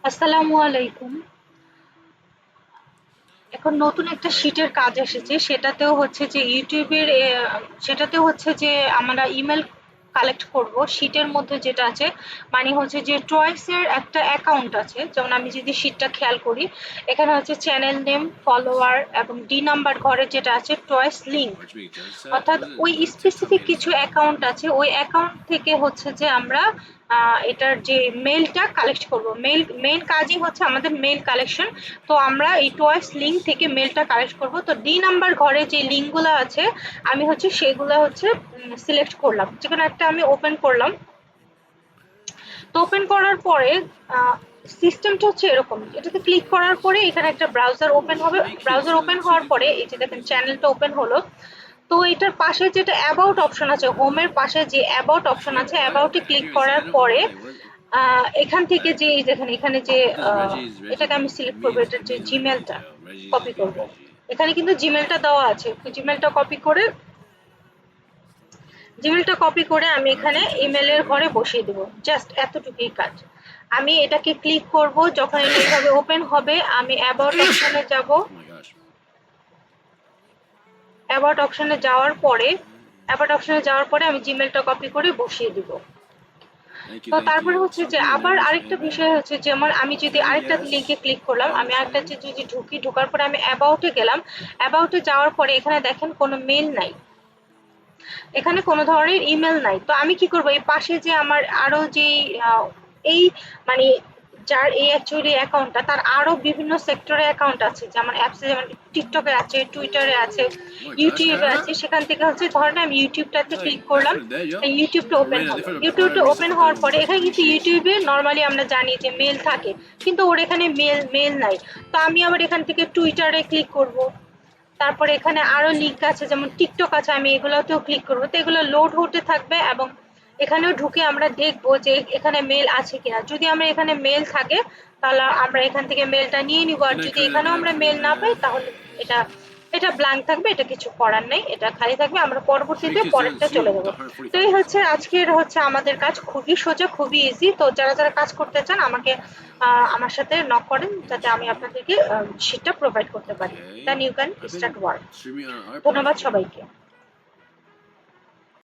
আসসালামু আলাইকুম। এখন নতুন একটা শীটের কাজ এসেছে, সেটাতেও হচ্ছে যে ইউটিউবের সেটাতেও হচ্ছে যে আমরা ইমেল কালেক্ট করব শীটের মধ্যে যেটা আছে, মানে হচ্ছে যে টয়েসের একটা অ্যাকাউন্ট আছে। যেমন আমি যদি শীটটা খেয়াল করি, এখানে হচ্ছে চ্যানেল নেম, ফলোয়ার এবং ডি নাম্বার ঘরে যেটা আছে টয়েস লিঙ্ক, অর্থাৎ ওই স্পেসিফিক কিছু অ্যাকাউন্ট আছে, ওই অ্যাকাউন্ট থেকে হচ্ছে যে আমরা এটার যে মেইলটা কালেক্ট করব। মেইন কাজই হচ্ছে আমাদের মেইল কালেকশন। তো আমরা এই টয়েস লিঙ্ক থেকে মেইলটা কালেক্ট করব। তো ডি নাম্বার ঘরে যে লিঙ্কগুলো আছে, আমি হচ্ছে সেগুলো হচ্ছে সিলেক্ট করলাম, যেখানে একটা আমি ওপেন করলাম। তো ওপেন করার পরে সিস্টেমটা হচ্ছে এরকম, এটাতে ক্লিক করার পরে এখানে একটা ব্রাউজার ওপেন হবে। ব্রাউজার ওপেন হওয়ার পরে এই যে দেখেন চ্যানেলটা ওপেন হলো। তো এটার পাশে যেটা অ্যাবাউট অপশন আছে, হোমের পাশে যে অ্যাবাউট অপশন আছে, অ্যাবাউটে ক্লিক করার পরে এখান থেকে যে এই দেখেন এখানে যে এটাকে আমি সিলেক্ট করবো, এটার যে জিমেলটা কপি করব। এখানে কিন্তু জিমেলটা দেওয়া আছে, জিমেলটা কপি করে আমি এখানে ইমেলের ঘরে বসিয়ে দেবো। জাস্ট এতটুকুই কাজ। আমি এটাকে ক্লিক করব, যখন এটা এইভাবে ওপেন হবে আমি অ্যাবাউট অপশনে যাব। অ্যাবাউট অপশনে যাওয়ার পরে আমি জিমেলটা কপি করে বসিয়ে দিব। তো তারপরে হচ্ছে যে আবার আরেকটা বিষয় হচ্ছে, যেমন আমি যদি আরেকটা লিঙ্কে ক্লিক করলাম, আমি আরেকটা যদি ঢোকার পরে আমি অ্যাবাউটে গেলাম। অ্যাবাউটে যাওয়ার পরে এখানে দেখেন কোনো মেল নাই, এখানে কোনো ধরনের ইমেল নাই। তো আমি কি করব, এই পাশে যে আমার আরো যে এই মানে যার এই অ্যাকচুয়ালি অ্যাকাউন্টটা, তার আরো বিভিন্ন সেক্টরে অ্যাকাউন্ট আছে, যেমন অ্যাপসে, যেমন টিকটকে আছে, টুইটারে আছে, ইউটিউবে আছে। সেখান থেকে হচ্ছে ধরেন আমি ইউটিউবটাতে ক্লিক করলাম, ইউটিউবটা ওপেন হলো। ইউটিউবটা ওপেন হওয়ার পরে এখানে কিন্তু ইউটিউবে নর্মালি আমরা জানি যে মেল থাকে, কিন্তু ওর এখানে মেল নাই। তো আমি আবার এখান থেকে টুইটারে ক্লিক করব। তারপরে এখানে আরো লিঙ্ক আছে, যেমন টিকটক আছে, আমি এগুলোতেও ক্লিক করবো। তো এগুলো লোড হতে থাকবে এবং এখানেও ঢুকে আমরা দেখবো যে এখানে মেল আছে কিনা। যদি আমরা এখানে মেল থাকে তাহলে আমরা এখান থেকে মেলটা নিয়ে নিব, আর যদি এখানেও আমরা মেল না পাই তাহলে এটা এটা ব্ল্যাঙ্ক থাকবে, এটা কিছু করার নেই, এটা খালি থাকবে, আমরা পরবর্তীতে পরেরটা চলে যাবো। তো এই হচ্ছে আজকের হচ্ছে আমাদের কাজ, খুবই সোজা, খুবই ইজি। তো যারা যারা কাজ করতে চান আমাকে আমার সাথে নক করেন, যাতে আমি আপনাদেরকে সেটা প্রোভাইড করতে পারি। Then you can start work. ধন্যবাদ সবাইকে।